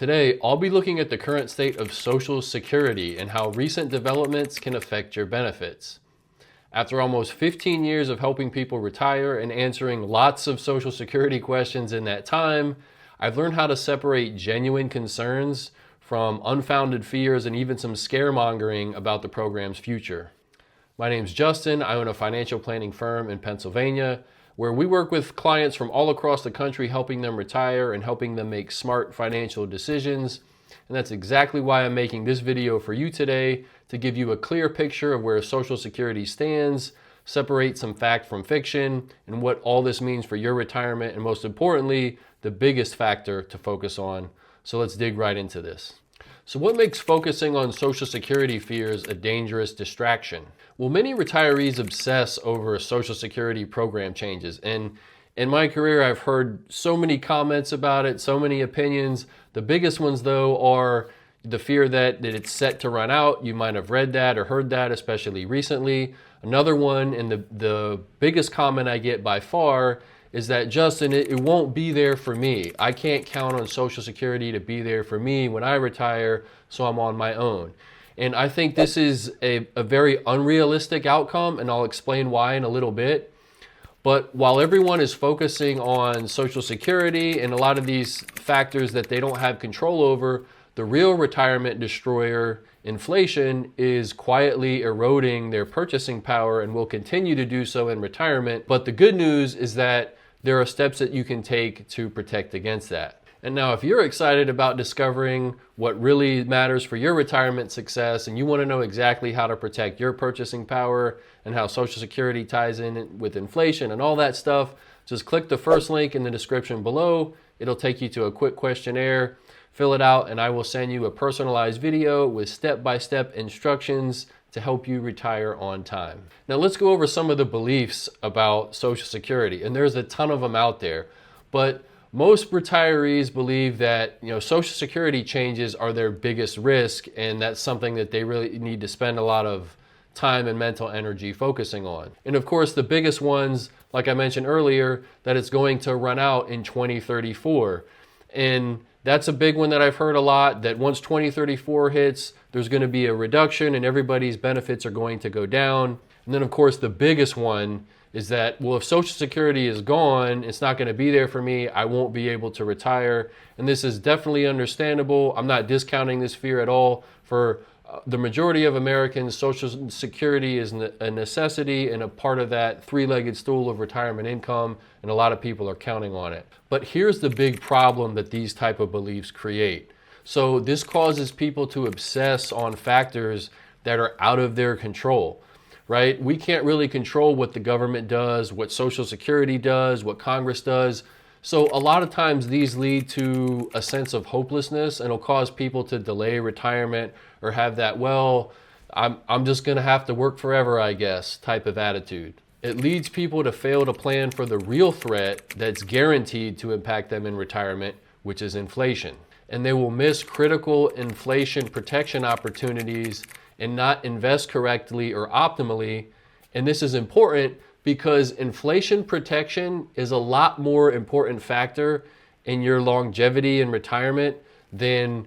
Today, I'll be looking at the current state of Social Security and how recent developments can affect your benefits. After almost 15 years of helping people retire and answering lots of Social Security questions in that time, I've learned how to separate genuine concerns from unfounded fears and even some scaremongering about the program's future. My name's Justin. I own a financial planning firm in Pennsylvania where we work with clients from all across the country, helping them retire and helping them make smart financial decisions. And that's exactly why I'm making this video for you today, to give you a clear picture of where Social Security stands, separate some fact from fiction, and what all this means for your retirement, and most importantly, the biggest factor to focus on. So let's dig right into this. So what makes focusing on Social Security fears a dangerous distraction? Well, many retirees obsess over Social Security program changes. And in my career, I've heard so many comments about it, so many opinions. The biggest ones, though, are the fear that it's set to run out. You might have read that or heard that, especially recently. Another one, and the biggest comment I get by far, is that, Justin, it won't be there for me. I can't count on Social Security to be there for me when I retire, so I'm on my own. And I think this is a very unrealistic outcome, and I'll explain why in a little bit. But while everyone is focusing on Social Security and a lot of these factors that they don't have control over, the real retirement destroyer, inflation, is quietly eroding their purchasing power and will continue to do so in retirement. But the good news is that there are steps that you can take to protect against that. And now, if you're excited about discovering what really matters for your retirement success and you want to know exactly how to protect your purchasing power and how Social Security ties in with inflation and all that stuff, just click the first link in the description below. It'll take you to a quick questionnaire. Fill it out and I will send you a personalized video with step-by-step instructions to help you retire on time. Now let's go over some of the beliefs about Social Security, and there's a ton of them out there. But most retirees believe that Social Security changes are their biggest risk, and that's something that they really need to spend a lot of time and mental energy focusing on. And of course, the biggest ones, like I mentioned earlier, that it's going to run out in 2034. And that's a big one that I've heard a lot, that once 2034 hits, there's going to be a reduction and everybody's benefits are going to go down. And then of course, the biggest one is that, well, if Social Security is gone, it's not going to be there for me. I won't be able to retire. And this is definitely understandable. I'm not discounting this fear at all. For the majority of Americans, Social Security is a necessity and a part of that three-legged stool of retirement income, and a lot of people are counting on it. But here's the big problem that these type of beliefs create. So this causes people to obsess on factors that are out of their control, right? We can't really control what the government does, what Social Security does, what Congress does. So a lot of times these lead to a sense of hopelessness, and it'll cause people to delay retirement or have that, well, I'm just going to have to work forever, I guess, type of attitude. It leads people to fail to plan for the real threat that's guaranteed to impact them in retirement, which is inflation. And they will miss critical inflation protection opportunities and not invest correctly or optimally. And this is important because inflation protection is a lot more important factor in your longevity in retirement than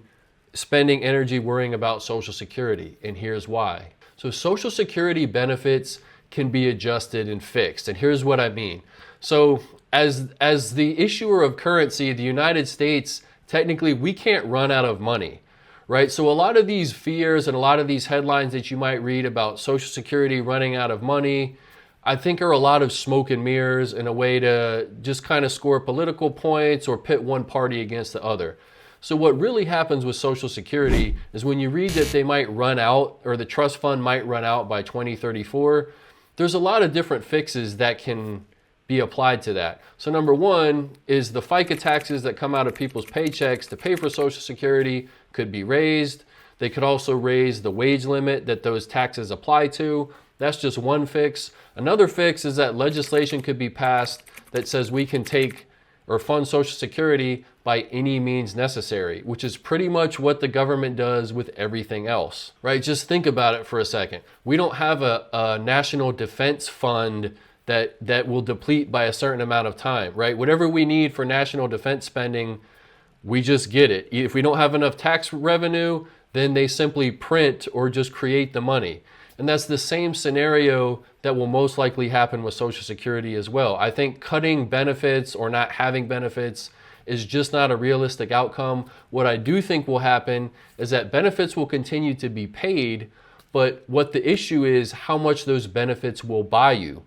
spending energy worrying about Social Security. And here's why. So Social Security benefits can be adjusted and fixed. And here's what I mean. So as the issuer of currency, the United States, technically we can't run out of money, right? So a lot of these fears and a lot of these headlines that you might read about Social Security running out of money, I think are a lot of smoke and mirrors in a way to just kind of score political points or pit one party against the other. So what really happens with Social Security is when you read that they might run out, or the trust fund might run out by 2034, there's a lot of different fixes that can be applied to that. So number one is the FICA taxes that come out of people's paychecks to pay for Social Security could be raised. They could also raise the wage limit that those taxes apply to. That's just one fix. Another fix is that legislation could be passed that says we can take or fund Social Security by any means necessary, which is pretty much what the government does with everything else, right? Just think about it for a second. We don't have a national defense fund that will deplete by a certain amount of time, right? Whatever we need for national defense spending, We just get it. If we don't have enough tax revenue, then they simply print or just create the money. And that's the same scenario that will most likely happen with Social Security as well. I think cutting benefits or not having benefits is just not a realistic outcome. What I do think will happen is that benefits will continue to be paid, but what the issue is how much those benefits will buy you,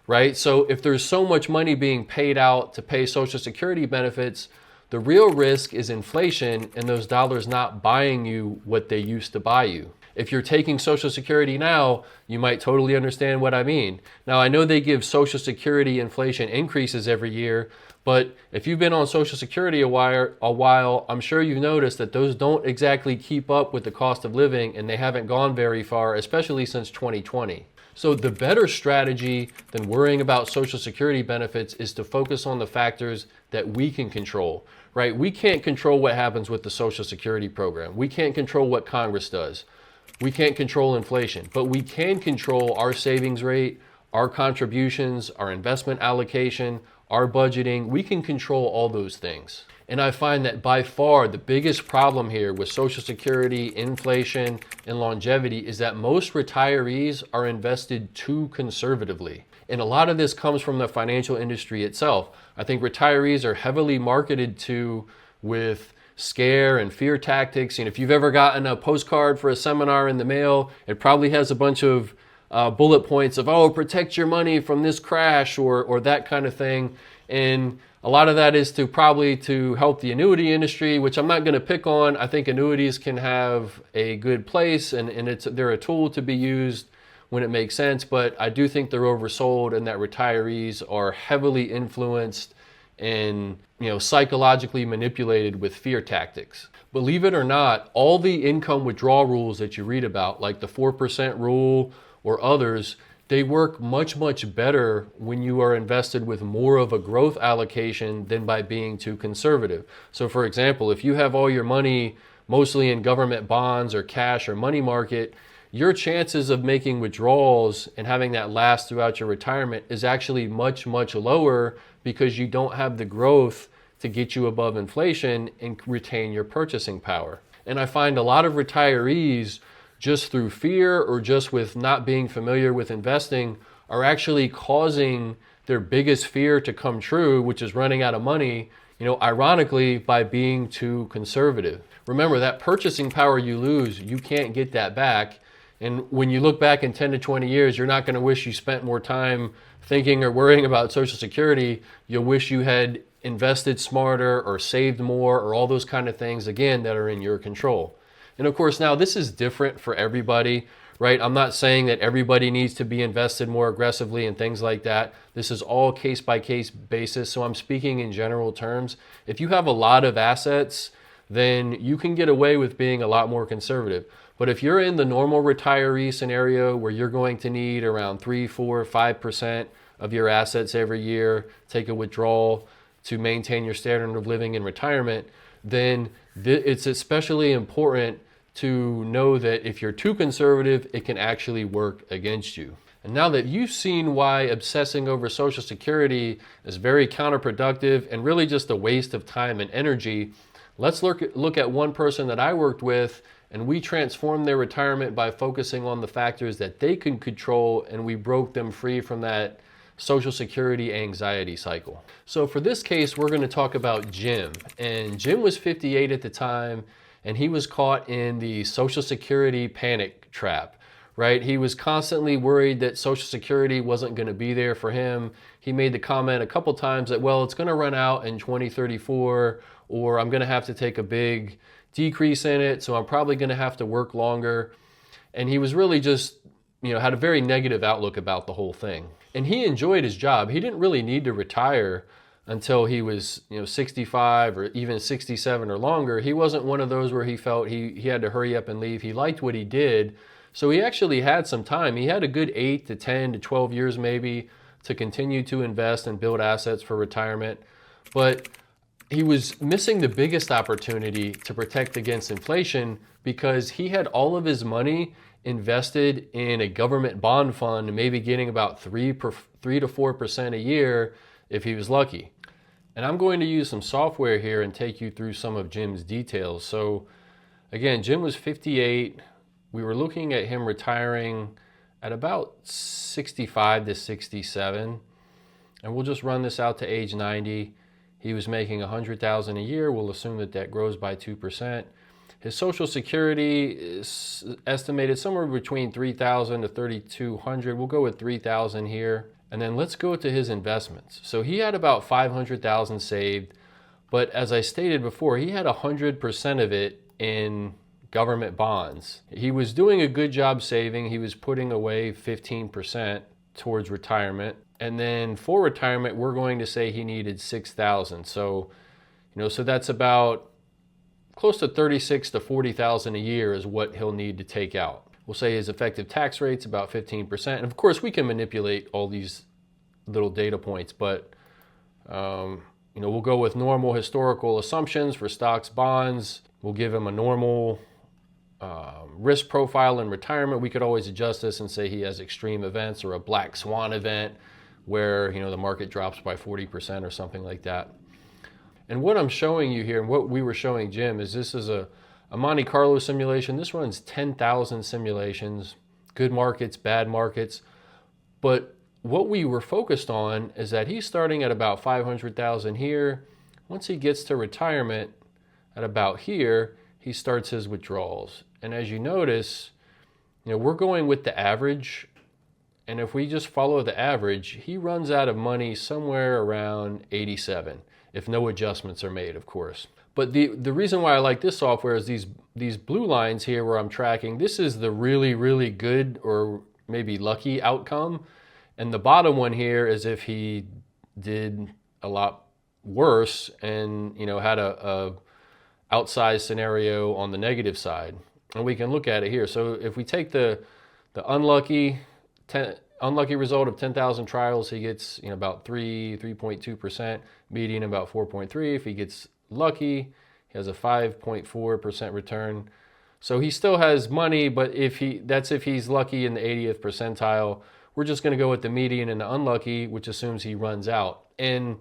right? So if there's so much money being paid out to pay Social Security benefits, the real risk is inflation and those dollars not buying you what they used to buy you. If you're taking Social Security now, you might totally understand what I mean. Now, I know they give Social Security inflation increases every year, but if you've been on Social Security a while, I'm sure you've noticed that those don't exactly keep up with the cost of living, and they haven't gone very far, especially since 2020. So the better strategy than worrying about Social Security benefits is to focus on the factors that we can control, right? We can't control what happens with the Social Security program. We can't control what Congress does. We can't control inflation, but we can control our savings rate, our contributions, our investment allocation, our budgeting. We can control all those things. And I find that by far the biggest problem here with Social Security, inflation, and longevity is that most retirees are invested too conservatively. And a lot of this comes from the financial industry itself. I think retirees are heavily marketed to with scare and fear tactics. And if you've ever gotten a postcard for a seminar in the mail, it probably has a bunch of bullet points of, oh, protect your money from this crash or that kind of thing. And a lot of that is probably to help the annuity industry, which I'm not going to pick on. I think annuities can have a good place and they're a tool to be used when it makes sense, but I do think they're oversold and that retirees are heavily influenced and psychologically manipulated with fear tactics. Believe it or not, all the income withdrawal rules that you read about, like the 4% rule or others, they work much, much better when you are invested with more of a growth allocation than by being too conservative. So for example, if you have all your money mostly in government bonds or cash or money market, your chances of making withdrawals and having that last throughout your retirement is actually much, much lower because you don't have the growth to get you above inflation and retain your purchasing power. And I find a lot of retirees, just through fear or just with not being familiar with investing, are actually causing their biggest fear to come true, which is running out of money, ironically, by being too conservative. Remember, that purchasing power you lose, you can't get that back. And when you look back in 10 to 20 years, you're not going to wish you spent more time thinking or worrying about Social Security. You'll wish you had invested smarter or saved more or all those kind of things, again, that are in your control. And of course, now this is different for everybody, right? I'm not saying that everybody needs to be invested more aggressively and things like that. This is all case by case basis. So I'm speaking in general terms. If you have a lot of assets, then you can get away with being a lot more conservative. But if you're in the normal retiree scenario where you're going to need around 3, 4, 5% of your assets every year, take a withdrawal to maintain your standard of living in retirement, then it's especially important to know that if you're too conservative, it can actually work against you. And now that you've seen why obsessing over Social Security is very counterproductive and really just a waste of time and energy, let's look at one person that I worked with, and we transformed their retirement by focusing on the factors that they can control, and we broke them free from that Social Security anxiety cycle. So for this case, we're going to talk about Jim. And Jim was 58 at the time, and he was caught in the Social Security panic trap, right? He was constantly worried that Social Security wasn't going to be there for him. He made the comment a couple times that, well, it's going to run out in 2034, or I'm going to have to take a big decrease in it, so I'm probably going to have to work longer. And he was really just, had a very negative outlook about the whole thing. And he enjoyed his job. He didn't really need to retire until he was 65 or even 67 or longer. He wasn't one of those where he felt he had to hurry up and leave. He liked what he did. So he actually had some time. He had a good 8 to 10 to 12 years maybe to continue to invest and build assets for retirement. But he was missing the biggest opportunity to protect against inflation because he had all of his money invested in a government bond fund, maybe getting about 3 to 4% a year if he was lucky. And I'm going to use some software here and take you through some of Jim's details. So again, Jim was 58. We were looking at him retiring at about 65 to 67. And we'll just run this out to age 90. He was making $100,000 a year. We'll assume that that grows by 2%. His Social Security is estimated somewhere between $3,000 to $3,200. We'll go with $3,000 here. And then let's go to his investments. So he had about $500,000 saved, but as I stated before, he had 100% of it in government bonds. He was doing a good job saving. He was putting away 15% towards retirement. And then for retirement, we're going to say he needed $6,000. So, so that's about close to $36,000 to $40,000 a year is what he'll need to take out. We'll say his effective tax rate's about 15%. And of course, we can manipulate all these little data points, but we'll go with normal historical assumptions for stocks, bonds. We'll give him a normal risk profile in retirement. We could always adjust this and say he has extreme events or a black swan event where the market drops by 40% or something like that. And what I'm showing you here and what we were showing Jim is this is a Monte Carlo simulation. This runs 10,000 simulations, good markets, bad markets. But what we were focused on is that he's starting at about 500,000 here. Once he gets to retirement at about here, he starts his withdrawals. And as you notice, we're going with the average. And if we just follow the average, he runs out of money somewhere around 87, if no adjustments are made, of course. But the reason why I like this software is these blue lines here where I'm tracking, this is the really, really good or maybe lucky outcome. And the bottom one here is if he did a lot worse and had a outsized scenario on the negative side. And we can look at it here. So if we take the unlucky result of 10,000 trials, he gets about 3.2%, median about 4.3. If he gets lucky, he has a 5.4% return. So he still has money, but if he's lucky in the 80th percentile. We're just going to go with the median and the unlucky, which assumes he runs out. And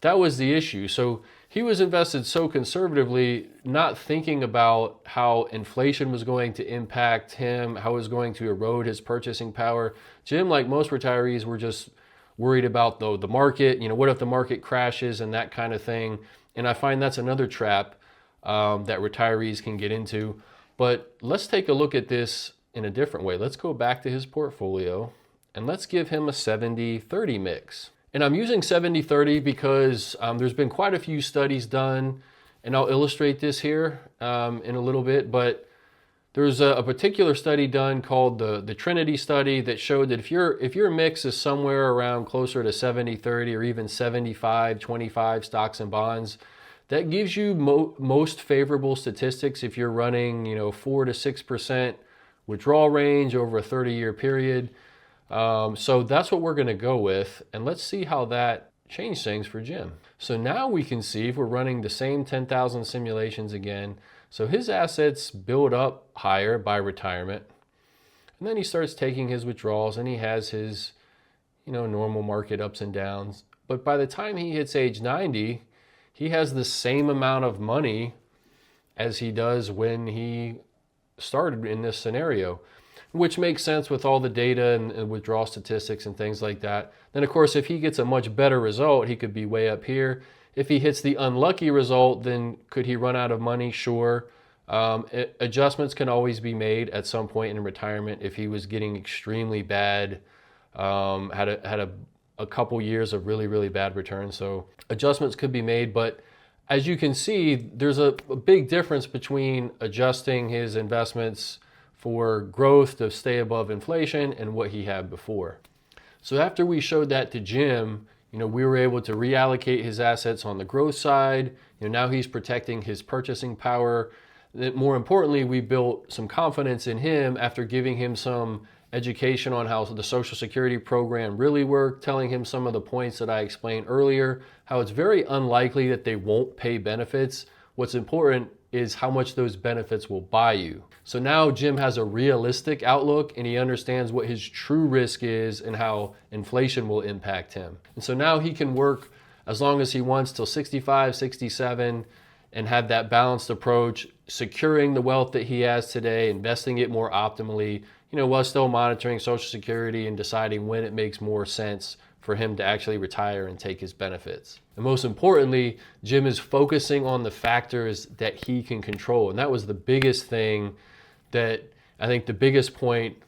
that was the issue. So he was invested so conservatively, not thinking about how inflation was going to impact him, how it was going to erode his purchasing power. Jim, like most retirees, were just worried about the market. What if the market crashes and that kind of thing. And I find that's another trap that retirees can get into. But let's take a look at this in a different way. Let's go back to his portfolio and let's give him a 70-30 mix. And I'm using 70-30 because there's been quite a few studies done, and I'll illustrate this here in a little bit, but there's a particular study done called the Trinity study that showed that if your mix is somewhere around closer to 70-30 or even 75-25 stocks and bonds, that gives you most favorable statistics if you're running 4 to 6% withdrawal range over a 30-year period. So that's what we're going to go with, and let's see how that changed things for Jim. So now we can see if we're running the same 10,000 simulations again. So his assets build up higher by retirement, and then he starts taking his withdrawals, and he has his normal market ups and downs. But by the time he hits age 90, he has the same amount of money as he does when he started in this scenario, which makes sense with all the data and withdrawal statistics and things like that. Then, of course, if he gets a much better result, he could be way up here. If he hits the unlucky result, then could he run out of money? Sure. Adjustments can always be made at some point in retirement if he was getting extremely bad, had a couple years of really, really bad returns. So adjustments could be made, but as you can see, there's a big difference between adjusting his investments for growth to stay above inflation and what he had before. So after we showed that to Jim, we were able to reallocate his assets on the growth side. Now he's protecting his purchasing power. More importantly, we built some confidence in him after giving him some education on how the Social Security program really worked, telling him some of the points that I explained earlier, how it's very unlikely that they won't pay benefits. What's important is how much those benefits will buy you. So now Jim has a realistic outlook and he understands what his true risk is and how inflation will impact him. And so now he can work as long as he wants till 65, 67, and have that balanced approach, securing the wealth that he has today, investing it more optimally, while still monitoring Social Security and deciding when it makes more sense for him to actually retire and take his benefits. And most importantly, Jim is focusing on the factors that he can control. And that was the biggest thing, that I think the biggest point,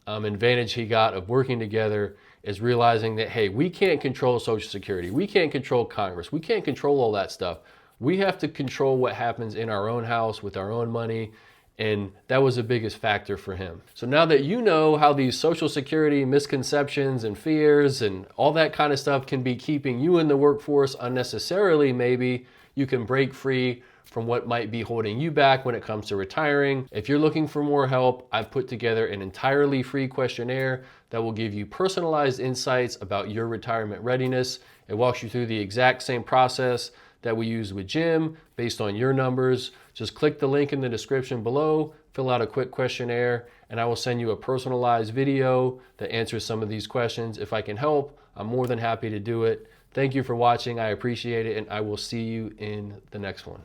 advantage he got of working together, is realizing that, hey, we can't control Social Security. We can't control Congress. We can't control all that stuff. We have to control what happens in our own house with our own money. And that was the biggest factor for him. So now that you know how these Social Security misconceptions and fears and all that kind of stuff can be keeping you in the workforce unnecessarily, maybe you can break free from what might be holding you back when it comes to retiring. If you're looking for more help, I've put together an entirely free questionnaire that will give you personalized insights about your retirement readiness. It walks you through the exact same process that we use with Jim based on your numbers. Just click the link in the description below, fill out a quick questionnaire, and I will send you a personalized video that answers some of these questions. If I can help, I'm more than happy to do it. Thank you for watching. I appreciate it, and I will see you in the next one.